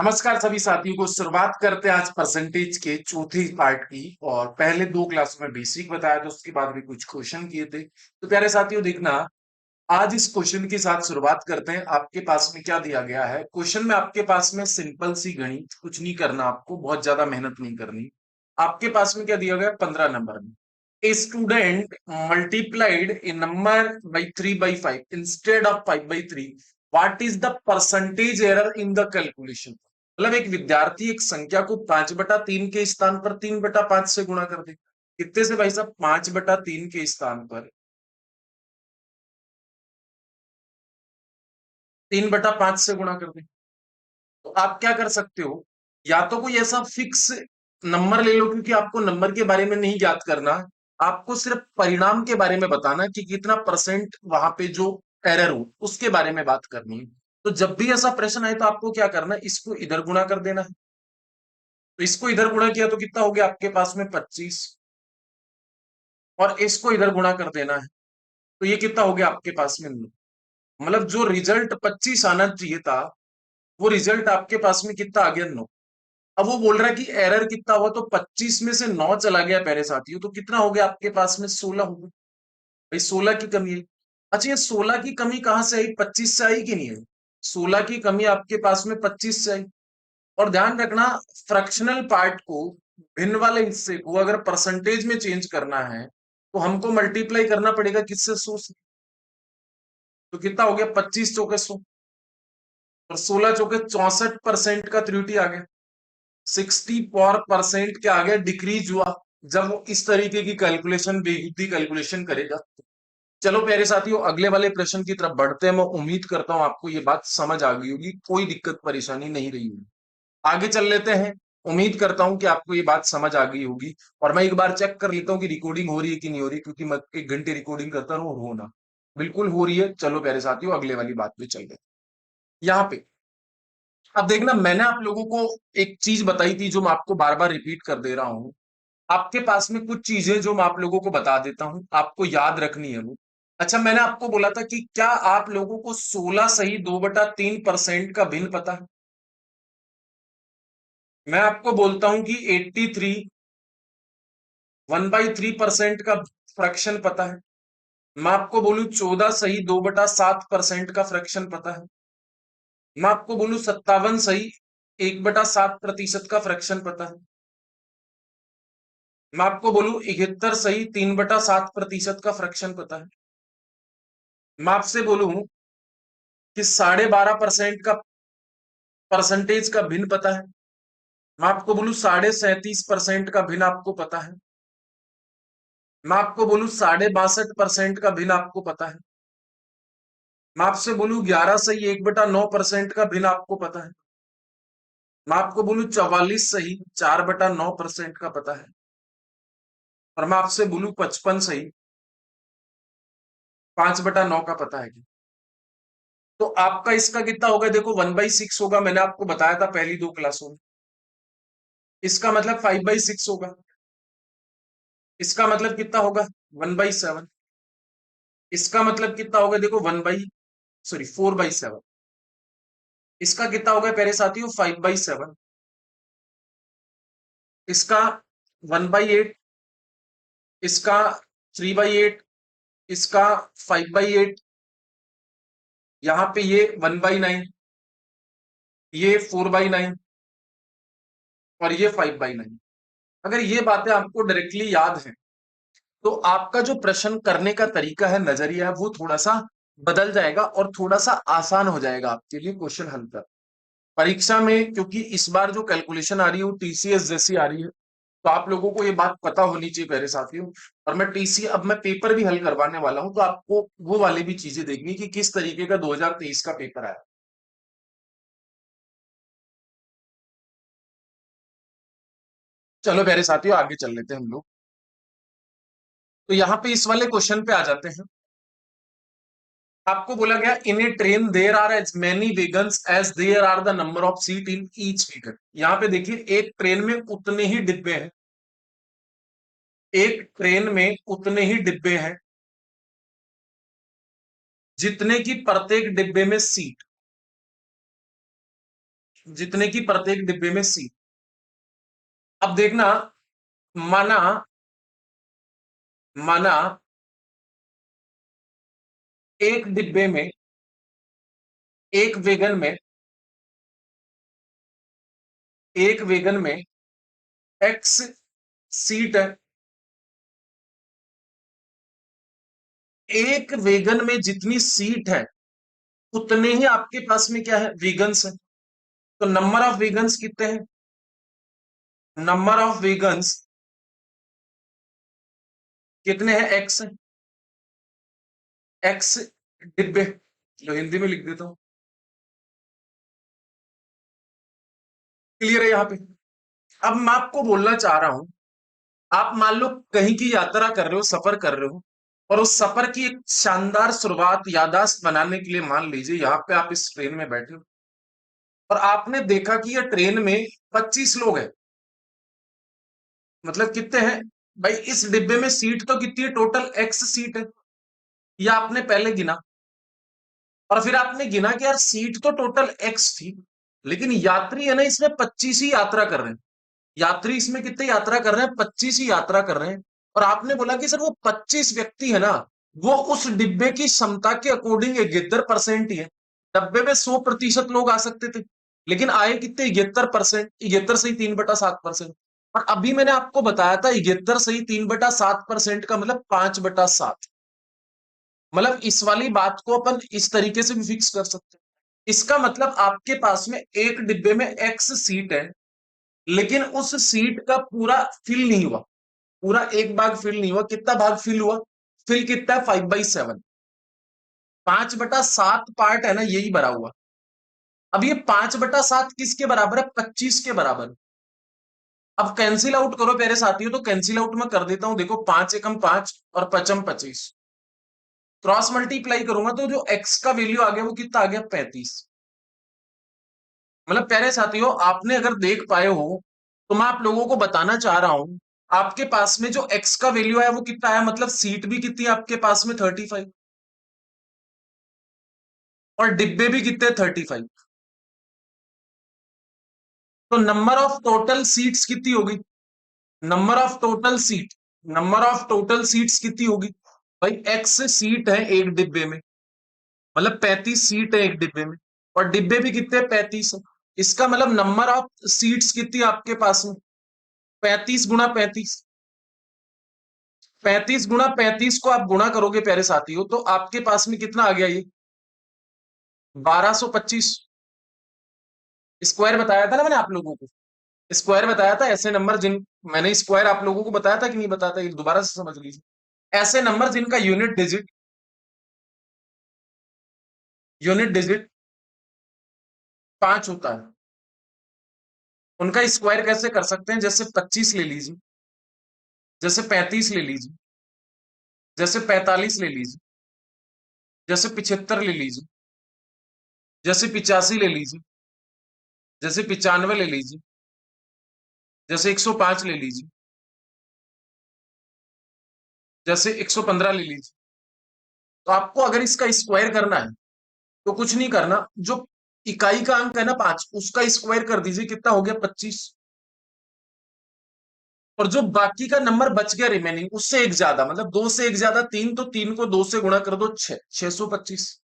नमस्कार सभी साथियों को। शुरुआत करते हैं आज परसेंटेज के चौथे पार्ट की। और पहले दो क्लासों में बेसिक बताया था, उसके बाद भी कुछ क्वेश्चन किए थे। तो प्यारे साथियों देखना, आज इस क्वेश्चन के साथ शुरुआत करते हैं। आपके पास में क्या दिया गया है क्वेश्चन में? आपके पास में सिंपल सी गणित, कुछ नहीं करना, आपको बहुत ज्यादा मेहनत नहीं करनी। आपके पास में क्या दिया गया? 15 नंबर में a student multiplied A number by 3/5 instead of 5/3, what is the percentage error in the calculation? मतलब एक विद्यार्थी एक संख्या को 5/3 के स्थान पर 3/5 से गुणा कर दे। कितने से भाई साहब? 5/3 के स्थान पर 3/5 से गुणा कर दे। तो आप क्या कर सकते हो, या तो कोई ऐसा फिक्स नंबर ले लो, क्योंकि आपको नंबर के बारे में नहीं याद करना, आपको सिर्फ परिणाम के बारे में बताना कि कितना परसेंट वहां पे जो एरर हो उसके बारे में बात करनी है। तो जब भी ऐसा प्रश्न आए तो आपको क्या करना है, इसको इधर गुणा कर देना है। तो इसको इधर गुणा किया तो कितना हो गया आपके पास में? 25। और इसको इधर गुणा कर देना है तो ये कितना हो गया आपके पास में? 9। मतलब जो रिजल्ट 25 आना चाहिए था, वो रिजल्ट आपके पास में कितना आ गया? 9। अब वो बोल रहा है कि एरर कितना हुआ, तो 25 में से 9 चला गया प्यारे साथियों, तो कितना हो गया आपके पास में? 16 हो गया। भाई 16 की कमी है। अच्छा, ये 16 की कमी कहां से आई? 25 से आई कि नहीं आई? 16 की कमी आपके पास में 25 से आई। और ध्यान रखना, फ्रैक्शनल पार्ट को, भिन्न वाले हिस्से को अगर परसेंटेज में चेंज करना है तो हमको मल्टीप्लाई करना पड़ेगा किससे? 100 से। तो कितना हो गया? 25 चौके 100 और 16 चौके 64% का त्रुटि आ गया। 64% क्या आ गया? डिक्रीज हुआ। जब वो इस तरीके की कैलकुलेशन, बेहुदी कैलकुलेशन करेगा। चलो प्यारे साथियों, अगले वाले प्रश्न की तरफ बढ़ते हैं। मैं उम्मीद करता हूं आपको ये बात समझ आ गई होगी, कोई दिक्कत परेशानी नहीं रही होगी। आगे चल लेते हैं। उम्मीद करता हूं कि आपको ये बात समझ आ गई होगी। और मैं एक बार चेक कर लेता हूं कि रिकॉर्डिंग हो रही है कि नहीं हो रही, क्योंकि मैं 1 घंटे रिकॉर्डिंग करता हूं और होना बिल्कुल हो रही है। चलो प्यारे साथियों, अगले वाली बात पे चल रहे हैं। यहाँ पे अब देखना, मैंने आप लोगों को एक चीज बताई थी जो मैं आपको बार बार रिपीट कर दे रहा हूं। आपके पास में कुछ चीजें जो मैं आप लोगों को बता देता हूं, आपको याद रखनी है वो। अच्छा, मैंने आपको बोला था कि क्या आप लोगों को 16 सही 2/3% का भिन्न पता है? मैं आपको बोलता हूं कि 83 1/3% का फ्रैक्शन पता है। मैं आपको बोलूं 14 सही 2/7% का फ्रैक्शन पता है। मैं आपको बोलूं 57 सही 1/7% का फ्रैक्शन पता है। मैं आपको बोलूं 71 सही 3/7% का फ्रैक्शन पता है। मैं आपसे बोलूं कि 12.5% का परसेंटेज का भिन्न पता है। मैं आपको बोलूं 37.5% का भिन्न आपको पता है। मैं आपको बोलूं 62.5% का भिन्न आपको पता है। मैं आपसे बोलूं 11 सही 1/9% का भिन्न आपको पता है। मैं आपको बोलूं 44 सही 4/9% का पता है। और मैं आपसे बोलूं 55 सही 5/9 का पता है। तो आपका इसका कितना होगा? देखो 1/6 होगा, मैंने आपको बताया था पहली दो क्लासों में। इसका मतलब 5/6 होगा। इसका मतलब कितना होगा? 1/7। इसका मतलब कितना होगा? देखो 4/7। इसका कितना होगा प्यारे साथियों? 5/7। इसका 1/8। इसका 3/8। इसका 5/8। यहां पे ये 1/9। ये 4/9 और ये 5/9। अगर ये बातें आपको डायरेक्टली याद है तो आपका जो प्रश्न करने का तरीका है, नजरिया है, वो थोड़ा सा बदल जाएगा और थोड़ा सा आसान हो जाएगा आपके लिए क्वेश्चन हल कर परीक्षा में। क्योंकि इस बार जो कैलकुलेशन आ रही है वो टीसीएस जैसी आ रही है, तो आप लोगों को ये बात पता होनी चाहिए मेरे साथियों। और मैं टीसी अब मैं पेपर भी हल करवाने वाला हूं, तो आपको वो वाली भी चीजें देखनी कि किस तरीके का 2023 का पेपर आया। चलो प्यारे साथियों, आगे चल लेते हैं हम लोग। तो यहाँ पे इस वाले क्वेश्चन पे आ जाते हैं। आपको बोला गया in a train there are as many wagons as there are the number of seat in each wagon. यहाँ पे देखिए, एक ट्रेन में उतने ही डिब्बे हैं। एक ट्रेन में उतने ही डिब्बे हैं जितने की प्रत्येक डिब्बे में सीट। जितने की प्रत्येक डिब्बे में सीट। अब देखना, माना माना एक डिब्बे में, एक वेगन में, एक वेगन में एक्स सीट है। एक वेगन में जितनी सीट है उतने ही आपके पास में क्या है, वेगन्स है। तो नंबर ऑफ वेगन्स कितने हैं? नंबर ऑफ वेगन्स कितने हैं? एक्स है। एक्स डिब्बे, जो हिंदी में लिख देता हूं। क्लियर है यहां पे? अब मैं आपको बोलना चाह रहा हूं, आप मान लो कहीं की यात्रा कर रहे हो, सफर कर रहे हो, और उस सफर की एक शानदार शुरुआत याददाश्त बनाने के लिए मान लीजिए यहां पे आप इस ट्रेन में बैठे हो और आपने देखा कि ये ट्रेन में 25 लोग हैं। मतलब कितने हैं भाई? इस डिब्बे में सीट तो कितनी है? टोटल एक्स सीट है। या आपने पहले गिना और फिर आपने गिना कि यार सीट तो टोटल एक्स थी, लेकिन यात्री है ना इसमें 25 ही यात्रा कर रहे हैं। यात्री इसमें कितने यात्रा कर रहे हैं? 25 ही यात्रा कर रहे हैं। और आपने बोला कि सर वो 25 व्यक्ति है ना, वो उस डिब्बे की क्षमता के अकॉर्डिंग 71% ही है। डब्बे में 100% लोग आ सकते थे, लेकिन आए कितने? 71%। 71 से ही 3/7%। और अभी मैंने आपको बताया था 71 से ही 3/7% का मतलब 5/7। मतलब इस वाली बात को अपन इस तरीके से भी फिक्स कर सकते हैं। इसका मतलब आपके पास में एक डिब्बे में एक्स सीट है, लेकिन उस सीट का पूरा फिल नहीं हुआ। पूरा एक भाग फिल नहीं हुआ। कितना भाग फिल हुआ? फिल कितना है? 5/7। 5/7 पार्ट है ना, यही भरा हुआ। अब ये 5/7 किसके बराबर है? 25 के बराबर। अब कैंसिल आउट करो मेरे साथियों, तो कैंसिल आउट में कर देता हूं। देखो 5 एकम 5 और पचम 25। क्रॉस मल्टीप्लाई करूंगा तो जो एक्स का वैल्यू आ गया वो कितना आ गया? 35। मतलब प्यारे साथियों, आपने अगर देख पाए हो तो मैं आप लोगों को बताना चाह रहा हूं, आपके पास में जो एक्स का वैल्यू है वो कितना है, मतलब सीट भी कितनी है आपके पास में? 35। और डिब्बे भी कितने? 35। तो नंबर ऑफ टोटल सीट्स कितनी होगी? Number of total seat, number of total seats कितनी होगी भाई? एक्स सीट है एक डिब्बे में, मतलब 35 सीट है एक डिब्बे में। और डिब्बे भी कितने? 35 है। इसका मतलब नंबर ऑफ सीट्स कितनी है आपके पास में? 35 × 35। 35 × 35 को आप गुणा करोगे प्यारे साथियों, तो आपके पास में कितना आ गया? ये 1225। स्क्वायर बताया था ना मैंने आप लोगों को, स्क्वायर बताया था। ऐसे नंबर जिन, मैंने स्क्वायर आप लोगों को बताया था कि नहीं बताया था? ये दोबारा से समझ लीजिए। ऐसे नंबर जिनका यूनिट डिजिट 5 होता है, उनका स्क्वायर कैसे कर सकते हैं? जैसे 25 ले लीजिए, जैसे 35 ले लीजिए, जैसे 45 ले लीजिए, जैसे 75 ले लीजिए, जैसे 85 ले लीजिए, जैसे 95 ले लीजिए, जैसे 105 ले लीजिए, जैसे 115 ले लीजिए। तो आपको अगर इसका स्क्वायर करना है तो कुछ नहीं करना, जो इकाई का अंक है ना 5, उसका स्क्वायर कर दीजिए। कितना हो गया? 25। और जो बाकी का नंबर बच गया रिमेनिंग, उससे एक ज्यादा, मतलब 2 से एक ज्यादा 3, तो 3 को 2 से गुणा कर दो, 6, 625।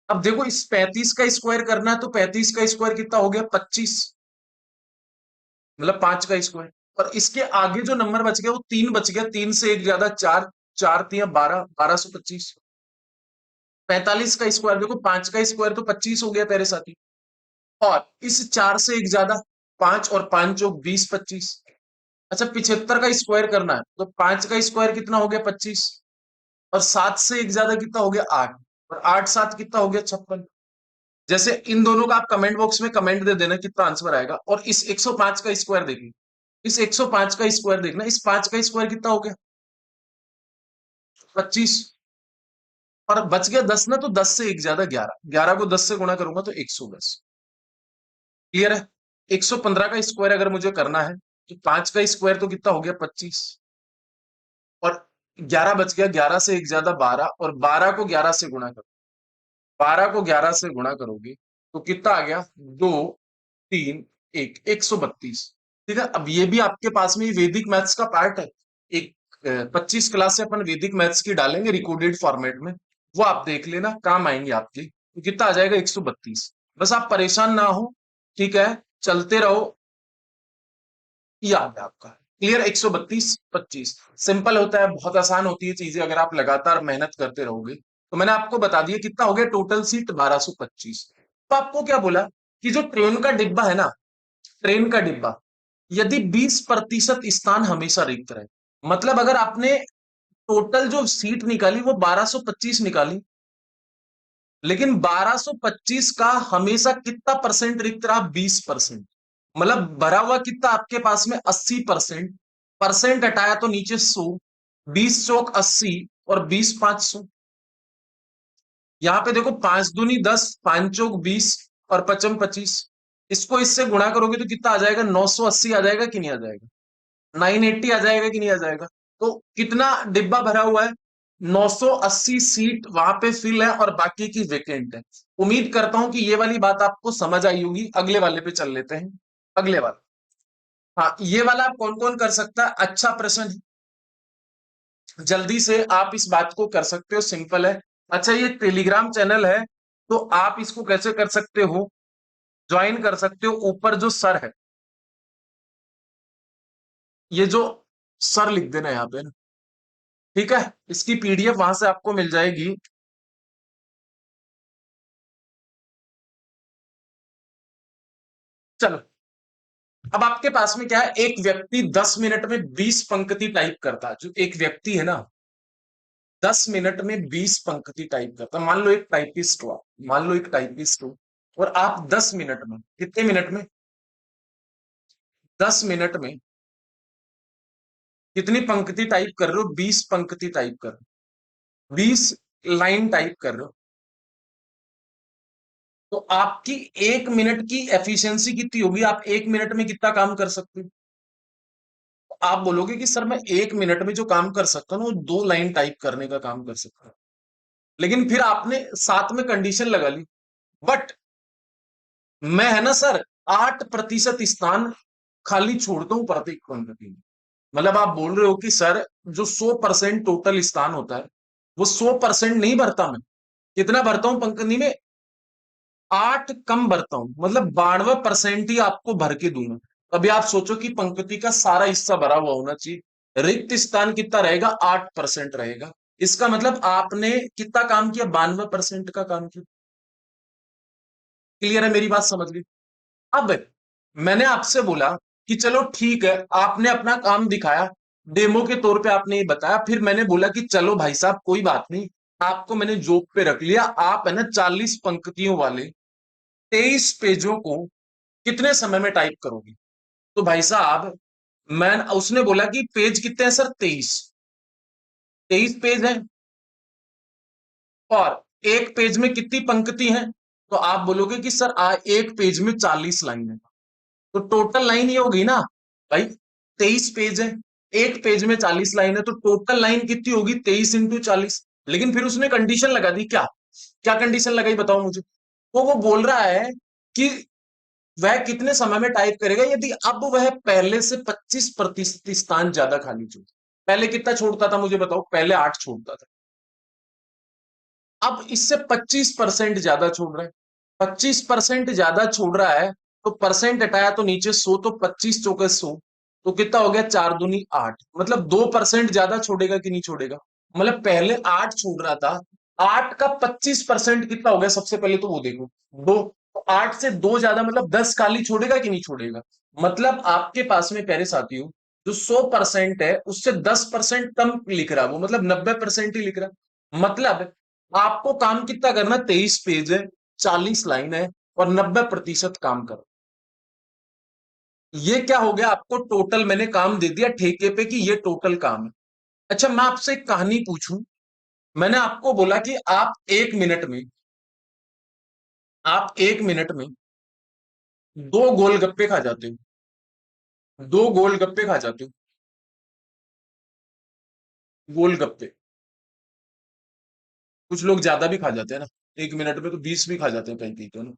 अब देखो इस 35 का स्क्वायर करना है तो 35 का स्क्वायर कितना हो गया? 25, मतलब 5 का स्क्वायर। और इसके आगे जो नंबर बच गया वो 3 बच गया। 3 से एक ज्यादा 4, 4 3 12, 1225। 45 का स्क्वायर देखो, 5 का स्क्वायर तो 25 हो गया प्यारे साथी। और इस 4 से एक ज्यादा 5, और 5 जो 20, 25। अच्छा 75 का स्क्वायर करना है तो 5 का स्क्वायर कितना हो गया? 25। और 7 से एक ज्यादा कितना हो गया? 8। और 8 7 कितना हो गया? 56। जैसे इन दोनों का आप कमेंट बॉक्स में कमेंट दे देना कितना आंसर आएगा। और इस 105 का स्क्वायर देखिए, इस 105 का स्क्वायर देखना, इस 5 का स्क्वायर कितना हो गया? 25। और बच गया 10 ना, तो 10 से एक ज्यादा 11। 11 को 10 से गुणा करूंगा तो 110। क्लियर है? 115 का स्क्वायर अगर मुझे करना है तो 5 का स्क्वायर तो कितना हो गया? 25। और 11 बच गया, 11 से एक ज्यादा 12, और 12 को 11 से गुणा करो। 12 को 11 से गुणा करोगे तो कितना आ गया? 2। 3 1 132। ठीक है, अब ये भी आपके पास में वैदिक मैथ्स का पार्ट है। एक 25 क्लास से अपन वैदिक मैथ्स की डालेंगे रिकॉर्डेड फॉर्मेट में, वो आप देख लेना, काम आएंगे आपकी। तो कितना आ जाएगा 132। बस आप परेशान ना हो, ठीक है, चलते रहो, याद है आपका। क्लियर, 132 25 सिंपल होता है, बहुत आसान होती है चीजें अगर आप लगातार मेहनत करते रहोगे। तो मैंने आपको बता दिया कितना हो गया टोटल सीट 1225। तो आपको क्या बोला कि जो ट्रेन का डिब्बा है ना, ट्रेन का डिब्बा, यदि 20% स्थान हमेशा रिक्त रहे, मतलब अगर आपने टोटल जो सीट निकाली वो 1225 निकाली, लेकिन 1225 का हमेशा कितना परसेंट रिक्त रहा, 20%। मतलब भरा हुआ कितना आपके पास में 80%। परसेंट हटाया तो नीचे 100, 20 चौक 80 और 20 5 100। यहां पे देखो 5 दूनी 10, 5 चौक 20 और 55 25। इसको इससे गुणा करोगे तो कितना आ जाएगा, 980 आ जाएगा कि नहीं आ जाएगा, 980 आ जाएगा कि नहीं आ जाएगा। तो कितना डिब्बा भरा हुआ है, 980 सीट वहां पे फिल है और बाकी की वेकेंट है। उम्मीद करता हूं कि ये वाली बात आपको समझ आई होगी। अगले वाले पे चल लेते हैं, अगले वाला। हाँ, ये वाला आप कौन कौन कर सकता है, अच्छा प्रश्न है, जल्दी से आप इस बात को कर सकते हो, सिंपल है। अच्छा, ये टेलीग्राम चैनल है, तो आप इसको कैसे कर सकते हो, ज्वाइन कर सकते हो। ऊपर जो सर है, ये जो सर लिख देना यहाँ पे ना, ठीक है, इसकी पीडीएफ वहां से आपको मिल जाएगी। चलो, अब आपके पास में क्या है, एक व्यक्ति 10 मिनट में 20 पंक्ति टाइप करता है। जो एक व्यक्ति है ना, 10 मिनट में 20 पंक्ति टाइप करता है। मान लो एक टाइपिस्ट हो आप, मान लो एक टाइपिस्ट हो, और आप 10 मिनट में, कितने मिनट में, 10 मिनट में कितनी पंक्ति टाइप कर रहे हो, 20 पंक्ति टाइप कर रहे हो, 20 लाइन टाइप कर रहे हो। तो आपकी 1 मिनट की एफिशिएंसी कितनी होगी, आप 1 मिनट में कितना काम कर सकते हो। आप बोलोगे कि सर मैं 1 मिनट में जो काम कर सकता हूँ ना, वो 2 लाइन टाइप करने का काम कर सकता हूँ। लेकिन फिर आपने साथ में कंडीशन लगा ली, बट मैं है ना सर 8% स्थान खाली छोड़ता हूं प्रत्येक पंक्ति में। मतलब आप बोल रहे हो कि सर जो 100% टोटल स्थान होता है, वो 100% नहीं भरता मैं। कितना भरता हूं पंक्ति में, 8 कम भरता हूं, मतलब 92% ही आपको भर के दूंगा। अभी आप सोचो कि पंक्ति का सारा हिस्सा भरा हुआ होना चाहिए, रिक्त स्थान कितना रहेगा, 8% रहेगा। इसका मतलब आपने कितना काम किया, 92% का काम किया। क्लियर है, मेरी बात समझ गई। अब मैंने आपसे बोला कि चलो ठीक है, आपने अपना काम दिखाया, डेमो के तौर पे आपने ये बताया, फिर मैंने बोला कि चलो भाई साहब कोई बात नहीं, आपको मैंने जॉब पे रख लिया। आप है ना 40 पंक्तियों वाले 23 पेजों को कितने समय में टाइप करोगे। तो भाई साहब, मैं उसने बोला कि पेज कितने हैं सर, 23, 23 पेज है, और एक पेज में कितनी पंक्ति है। तो आप बोलोगे कि सर एक पेज में 40 लाइन है, तो टोटल लाइन ये होगी ना भाई, 23 पेज है, एक पेज में 40 लाइन है, तो टोटल लाइन कितनी होगी, 23 × 40। लेकिन फिर उसने कंडीशन लगा दी, क्या क्या कंडीशन लगाई बताओ मुझे। तो वो बोल रहा है कि वह कितने समय में टाइप करेगा यदि अब वह पहले से 25% स्थान ज्यादा खाली छोड़। पहले कितना छोड़ता था मुझे बताओ, पहले 8 छोड़ता था, अब इससे 25% ज्यादा छोड़ रहा है। 25% ज्यादा छोड़ रहा है, तो परसेंट हटाया तो नीचे 100, तो 25 चौके 100, तो कितना हो गया, 4 दूनी 8, मतलब 2% ज्यादा छोड़ेगा कि नहीं छोड़ेगा। मतलब पहले 8 छोड़ रहा था, 8 का 25% कितना हो गया, सबसे पहले तो वो देखो, 2। तो 8 से 2 ज्यादा मतलब 10 खाली छोड़ेगा कि नहीं छोड़ेगा। मतलब आपके पास में प्यारे साथियों, जो 100% है उससे 10% कम लिख रहा है वो, मतलब 90% ही लिख रहा है। मतलब आपको काम कितना करना, 23 पेज है, 40 लाइन है, और 90% काम करो। ये क्या हो गया, आपको टोटल मैंने काम दे दिया ठेके पे कि ये टोटल काम है। अच्छा, मैं आपसे एक कहानी पूछूं। मैंने आपको बोला कि आप 1 मिनट में 2 गोलगप्पे खा जाते हो, 2 गोलगप्पे खा जाते हो, गोलगप्पे। कुछ लोग ज्यादा भी खा जाते हैं ना, 1 मिनट में तो 20 भी खा जाते हैं कहीं कहीं तो ना।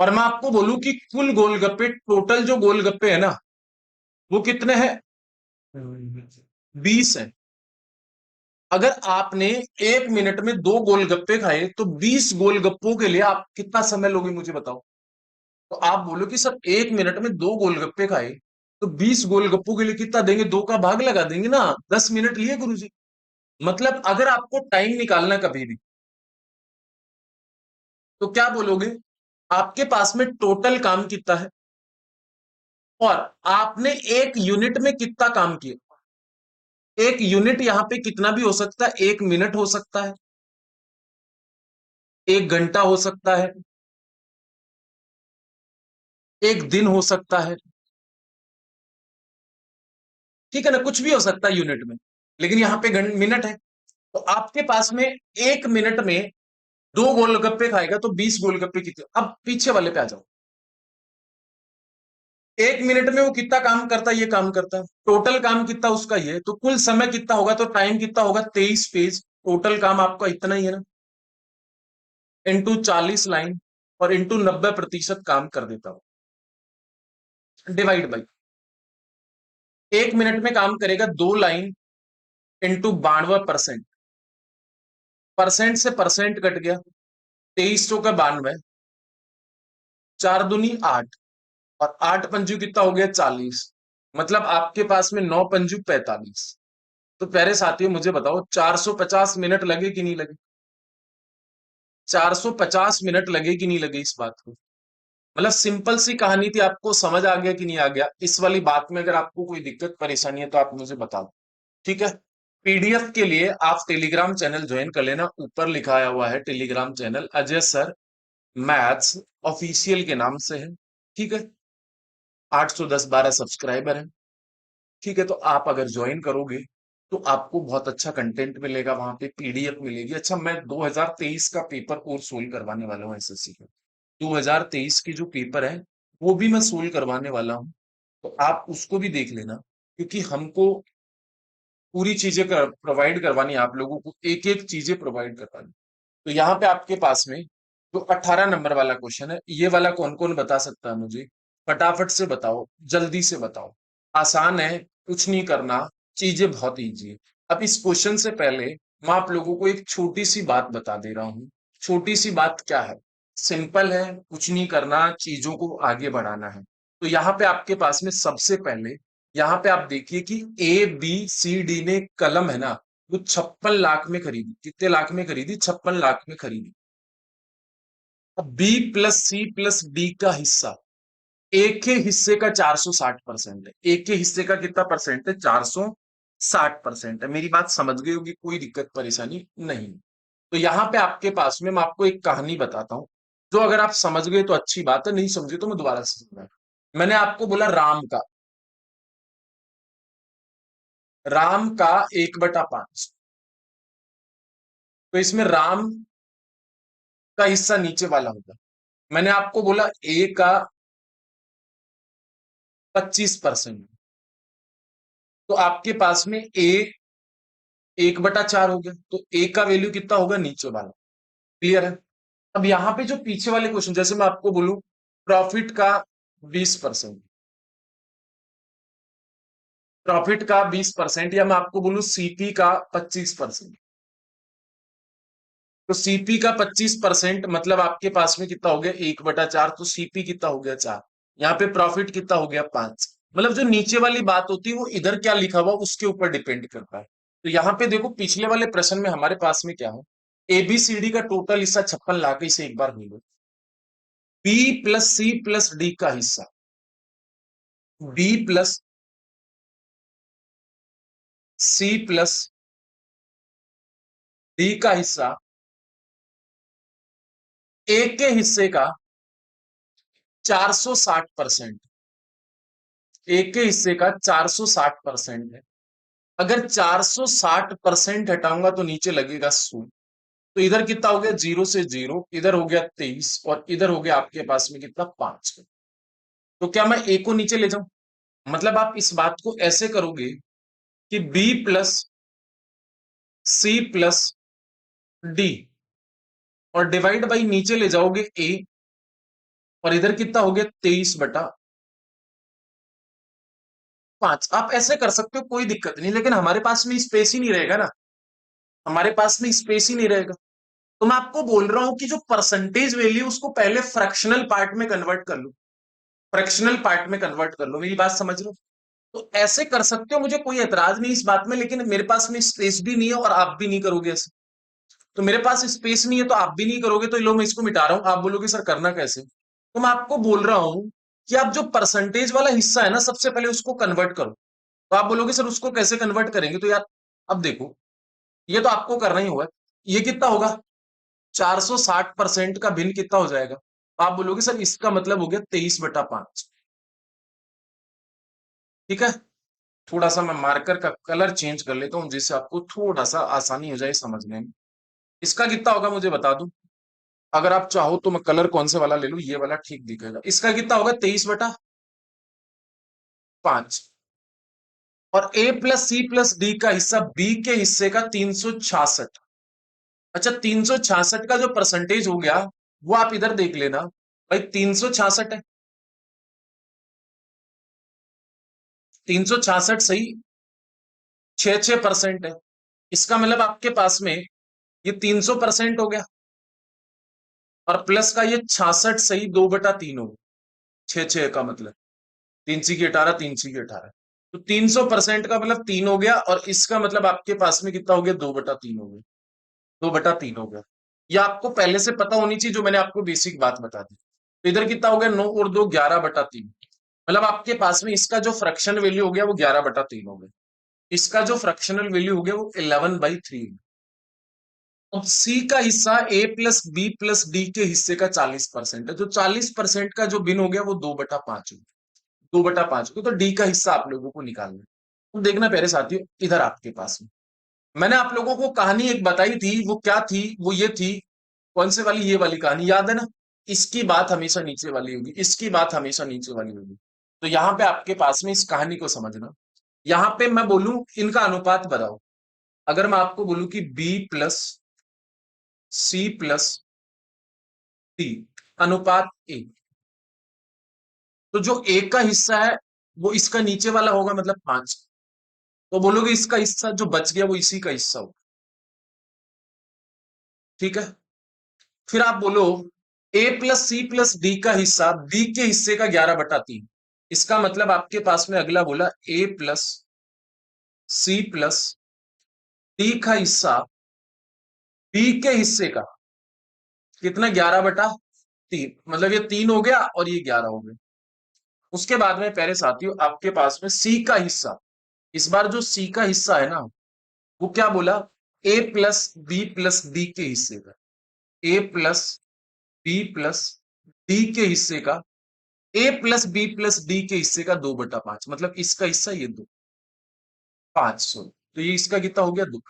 और मैं आपको बोलूं कि कुल गोलगप्पे, टोटल जो गोलगप्पे है ना, वो कितने हैं? 20 है। अगर आपने 1 मिनट में 2 गोलगप्पे खाए तो 20 गोलगप्पों के लिए आप कितना समय लोगे, मुझे बताओ। तो आप बोलो कि सर 1 मिनट में 2 गोलगप्पे खाए तो 20 गोलगप्पों के लिए कितना देंगे, 2 का भाग लगा देंगे ना, 10 मिनट लिए गुरुजी। मतलब अगर आपको टाइम निकालना कभी भी, तो क्या बोलोगे? आपके पास में टोटल काम कितना है और आपने 1 यूनिट में कितना काम किया। 1 यूनिट यहां पे कितना भी हो सकता है, 1 मिनट हो सकता है, 1 घंटा हो सकता है, 1 दिन हो सकता है, ठीक है ना, कुछ भी हो सकता है यूनिट में। लेकिन यहां पे मिनट है। तो आपके पास में 1 मिनट में 2 गोलगप्पे खाएगा तो 20 गोलगप्पे कितने। अब पीछे वाले पे आ जाओ। 1 मिनट में वो कितना काम करता है, ये काम करता है, टोटल काम कितना उसका ये, तो कुल समय कितना होगा, तो टाइम कितना होगा, 23 पेज। टोटल काम आपका इतना ही है ना, इंटू 40 लाइन और इंटू 90% काम कर देता हूं, डिवाइड बाई। 1 मिनट में काम करेगा 2 लाइन इंटू 92%। परसेंट से परसेंट कट गया, 23 का 92, 4 दूनी 8, और 8 पंजू कितना हो गया, 40। मतलब आपके पास में 9 पंजू 45। तो प्यारे साथियों मुझे बताओ, 450 मिनट लगे कि नहीं लगे? 450 मिनट लगे कि नहीं लगे इस बात को? मतलब सिंपल सी कहानी थी, आपको समझ आ गया कि नहीं आ गया? इस वाली बात में अगर आपको कोई दिक्कत परेशानी है तो आप मुझे बता दो, ठीक है। पीडीएफ के लिए आप टेलीग्राम चैनल ज्वाइन कर लेना, ऊपर लिखाया हुआ है Telegram channel Ajay sir maths official के नाम से है, ठीक है। 810-12 सब्सक्राइबर है, ठीक है। तो आप अगर ज्वाइन करोगे तो आपको बहुत अच्छा कंटेंट मिलेगा, वहां पे पीडीएफ मिलेगी। अच्छा, मैं 2023 का पेपर और सोल्व करवाने वाला हूँ एसएससी का। 2023 की जो पेपर है वो भी मैं सोल्व करवाने वाला हूँ, तो आप उसको भी देख लेना, क्योंकि हमको पूरी चीजें प्रोवाइड करवानी है, आप लोगों को एक एक चीजें प्रोवाइड करवानी। तो यहाँ पे आपके पास में जो 18 नंबर वाला क्वेश्चन है, ये वाला कौन कौन बता सकता है मुझे? फटाफट से बताओ, जल्दी से बताओ। आसान है, कुछ नहीं करना, चीजें बहुत ईजी है। अब इस क्वेश्चन से पहले मैं आप लोगों को एक छोटी सी बात बता दे रहा हूँ। छोटी सी बात क्या है? सिंपल है, कुछ नहीं करना, चीजों को आगे बढ़ाना है। तो यहाँ पे आपके पास में सबसे पहले, यहाँ पे आप देखिए कि ABCD ने कलम है ना, वो 56 लाख में खरीदी। कितने लाख में खरीदी? 56 लाख में खरीदी। अब B+C+D का हिस्सा, एक के हिस्से का 460% है। एक के हिस्से का कितना परसेंट है? 460% है। मेरी बात समझ गई होगी, कोई दिक्कत परेशानी नहीं। तो यहाँ पे आपके पास में मैं आपको एक कहानी बताता हूँ, जो अगर आप समझ गए तो अच्छी बात है, नहीं समझे तो मैं दोबारा से समझाऊंगा। मैंने आपको बोला राम का 1/5। तो इसमें राम का हिस्सा नीचे वाला होगा। मैंने आपको बोला ए का 25%। तो आपके पास में ए 1/4 हो गया, तो ए का वैल्यू कितना होगा? नीचे वाला। क्लियर है? अब यहां पे जो पीछे वाले क्वेश्चन, जैसे मैं आपको बोलूं प्रॉफिट का 20%, प्रॉफिट का 20%, या मैं आपको बोलूं सीपी का 25%। तो सीपी का 25% मतलब आपके पास में कितना हो गया? 1/4। तो सीपी कितना हो गया? 4। यहाँ पे प्रॉफिट कितना हो गया? 5। मतलब जो नीचे वाली बात होती है वो इधर क्या लिखा हुआ उसके ऊपर डिपेंड करता है। तो यहाँ पे देखो, पिछले वाले प्रश्न में हमारे पास में क्या है? ABCD का टोटल हिस्सा 56 लाख, इसे एक बार बोलो। B+C+D का हिस्सा, B+C+D का हिस्सा, एक के हिस्से का 460%। एक के हिस्से का 460% है। अगर 460% हटाऊंगा तो नीचे लगेगा 100। तो इधर कितना हो गया? 0 से 0, इधर हो गया 23, और इधर हो गया आपके पास में कितना? 5। तो क्या मैं ए को नीचे ले जाऊं? मतलब आप इस बात को ऐसे करोगे कि B+C+D, और डिवाइड बाई नीचे ले जाओगे ए, और इधर कितना हो गया 23/5। आप ऐसे कर सकते हो, कोई दिक्कत नहीं, लेकिन हमारे पास में स्पेस ही नहीं रहेगा ना, हमारे पास में स्पेस ही नहीं रहेगा। तो मैं आपको बोल रहा हूं कि जो परसेंटेज वैल्यू उसको पहले फ्रैक्शनल पार्ट में कन्वर्ट कर लो, फ्रैक्शनल पार्ट में कन्वर्ट कर लो, मेरी बात समझ रहे हो? तो ऐसे कर सकते हो, मुझे कोई एतराज नहीं इस बात में, लेकिन मेरे पास में स्पेस भी नहीं है और आप भी नहीं करोगे ऐसे। तो मेरे पास स्पेस नहीं है तो आप भी नहीं करोगे, तो लो मैं इसको मिटा रहा हूं। आप बोलोगे सर करना कैसे, तो मैं आपको बोल रहा हूं कि आप जो परसेंटेज वाला हिस्सा है ना, सबसे पहले उसको कन्वर्ट करो। तो आप बोलोगे सर उसको कैसे कन्वर्ट करेंगे, तो यार अब देखो, ये तो आपको करना ही होगा। ये कितना होगा, 460% का भिन्न कितना हो जाएगा? आप बोलोगे सर इसका मतलब हो गया 23/5। ठीक है, थोड़ा सा मैं मार्कर का कलर चेंज कर लेता हूं जिससे आपको थोड़ा सा आसानी हो जाए समझने में। इसका कितना होगा मुझे बता दूं, अगर आप चाहो तो मैं कलर कौन से वाला ले लूं, ये वाला ठीक दिखेगा। इसका कितना होगा 23/5। और ए प्लस सी प्लस डी का हिस्सा बी के हिस्से का 366। अच्छा 366 का जो परसेंटेज हो गया वो आप इधर देख लेना भाई, 366 है, 366 सही 6% है। इसका मतलब आपके पास में ये 300% हो गया, और प्लस का ये 66 सही 2/3 हो गया। 6 का मतलब 3 × 18, 3 × 18, तो 300% का मतलब 3 हो गया, और इसका मतलब आपके पास में कितना हो गया 2/3 हो गया, 2/3 हो गया। ये आपको पहले से पता होनी चाहिए, जो मैंने आपको बेसिक बात बता दी। तो इधर कितना हो गया 9 और 2 11/3, मतलब आपके पास में इसका जो फ्रैक्शन वैल्यू हो गया वो 11/3 हो गया, इसका जो फ्रैक्शनल वैल्यू हो गया वो 11/3। अब सी का हिस्सा ए प्लस बी प्लस डी के हिस्से का 40% है, जो 40% का जो भिन्न हो गया वो 2/5 हो गया, 2/5 हो गया। तो डी का हिस्सा आप लोगों को निकालना है। तो देखना प्यारे साथियों, इधर आपके पास में मैंने आप लोगों को कहानी एक बताई थी, वो क्या थी, वो ये थी, कौन से वाली, ये वाली कहानी याद है ना? इसकी बात हमेशा नीचे वाली होगी, इसकी बात हमेशा नीचे वाली होगी। तो यहाँ पे आपके पास में इस कहानी को समझना। यहाँ पे मैं बोलूं इनका अनुपात बताओ, अगर मैं आपको बोलूं कि B plus C plus D अनुपात ए, तो जो ए का हिस्सा है वो इसका नीचे वाला होगा, मतलब 5। तो बोलोगे इसका हिस्सा जो बच गया वो इसी का हिस्सा होगा। ठीक है, फिर आप बोलो ए प्लस सी प्लस डी का हिस्सा बी के हिस्से का 11/3। इसका मतलब आपके पास में अगला बोला ए प्लस सी प्लस डी का हिस्सा बी के हिस्से का कितना 11/3, मतलब ये 3 हो गया और ये 11 हो गया। उसके बाद में प्यारे साथियों आपके पास में सी का हिस्सा, इस बार जो सी का हिस्सा है ना, वो क्या बोला, ए प्लस बी प्लस डी के हिस्से का, ए प्लस बी प्लस डी के हिस्से का, ए प्लस बी प्लस डी के हिस्से का 2/5, मतलब इसका हिस्सा ये 500। तो ये इसका कितना हो गया 2।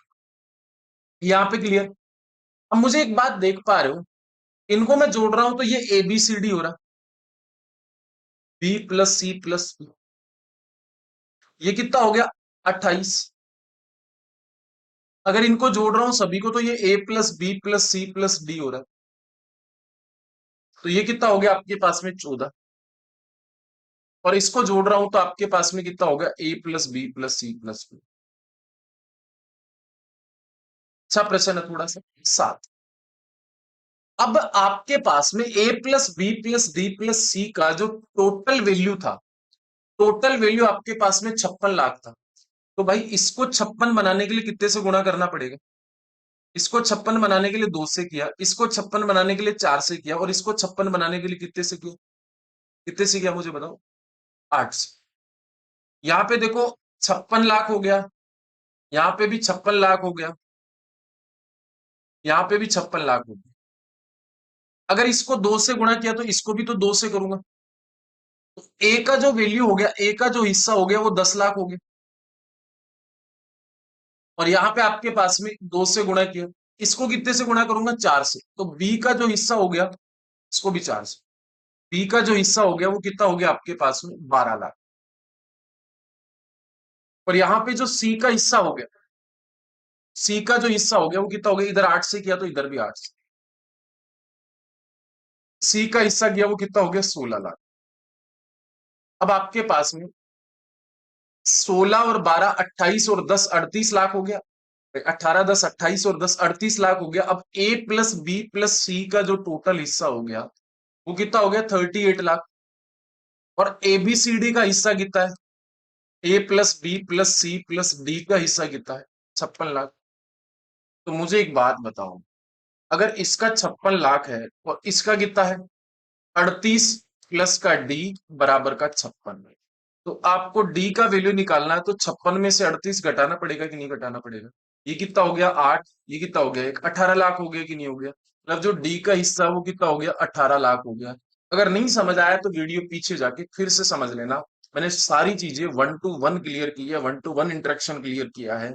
यहाँ पे क्लियर? अब मुझे एक बात देख पा रहे हो, इनको मैं जोड़ रहा हूं तो ये ए बी सी डी हो रहा, B plus C plus B, ये कितना हो गया 28। अगर इनको जोड़ रहा हूं सभी को तो ये A plus B plus C plus D हो रहा है, तो ये कितना हो गया आपके पास में 14। और इसको जोड़ रहा हूं तो आपके पास में कितना हो गया A plus B plus C plus B. अच्छा प्रश्न है थोड़ा सा 7। अब आपके पास में A plus B plus D plus C का जो टोटल वैल्यू था, टोटल वैल्यू आपके पास में 56 लाख था। तो भाई इसको 56 बनाने के लिए कितने से गुणा करना पड़ेगा? इसको 56 बनाने के लिए 2 से किया, इसको 56 बनाने के लिए 4 से किया, और इसको 56 बनाने के लिए कितने से किया, कितने से किया मुझे बताओ? 8 से। यहाँ पे देखो 56 लाख हो गया, यहाँ पे भी 56 लाख हो गया, यहाँ पे भी 56 लाख हो गया। अगर इसको 2 से गुणा किया तो इसको भी तो 2 से करूंगा। तो ए का जो वैल्यू हो गया, ए का जो हिस्सा हो गया वो 10 लाख हो गया, और यहाँ पे आपके पास में 2 से गुणा किया, इसको कितने से गुणा करूंगा 4 से, तो बी का जो हिस्सा हो गया इसको भी 4 से, बी का जो हिस्सा हो गया वो कितना हो गया आपके पास में 12 लाख। और यहाँ पे जो सी का हिस्सा हो गया, सी का जो हिस्सा हो गया वो कितना हो गया, इधर 8 से किया तो इधर भी 8 से। सी का हिस्सा गया, वो कितना हो गया, 16 लाख। अब आपके पास में 16 और 12 28 और 10 38 लाख हो गया। 18 10 28 और 10 38 लाख हो गया। अब ए प्लस बी प्लस सी का जो टोटल हिस्सा हो गया वो कितना हो गया, 38 लाख। और एबीसीडी का हिस्सा कितना है, A plus B plus C plus D का हिस्सा कितना है, 56 लाख। तो मुझे एक बात बताओ, अगर इसका 56 लाख है और इसका कितना है, 38 प्लस का डी बराबर का 56 है। तो आपको डी का वैल्यू निकालना है, तो 56 में से 38 घटाना पड़ेगा कि नहीं घटाना पड़ेगा। ये कितना हो गया 8, ये कितना हो गया एक 18 लाख हो गया कि नहीं हो गया। मतलब जो डी का हिस्सा है वो कितना हो गया, 18 लाख हो गया। अगर नहीं समझ आया तो वीडियो पीछे जाके फिर से समझ लेना। मैंने सारी चीजें 1 to 1 क्लियर की है, 1 to 1 इंटरेक्शन क्लियर किया है।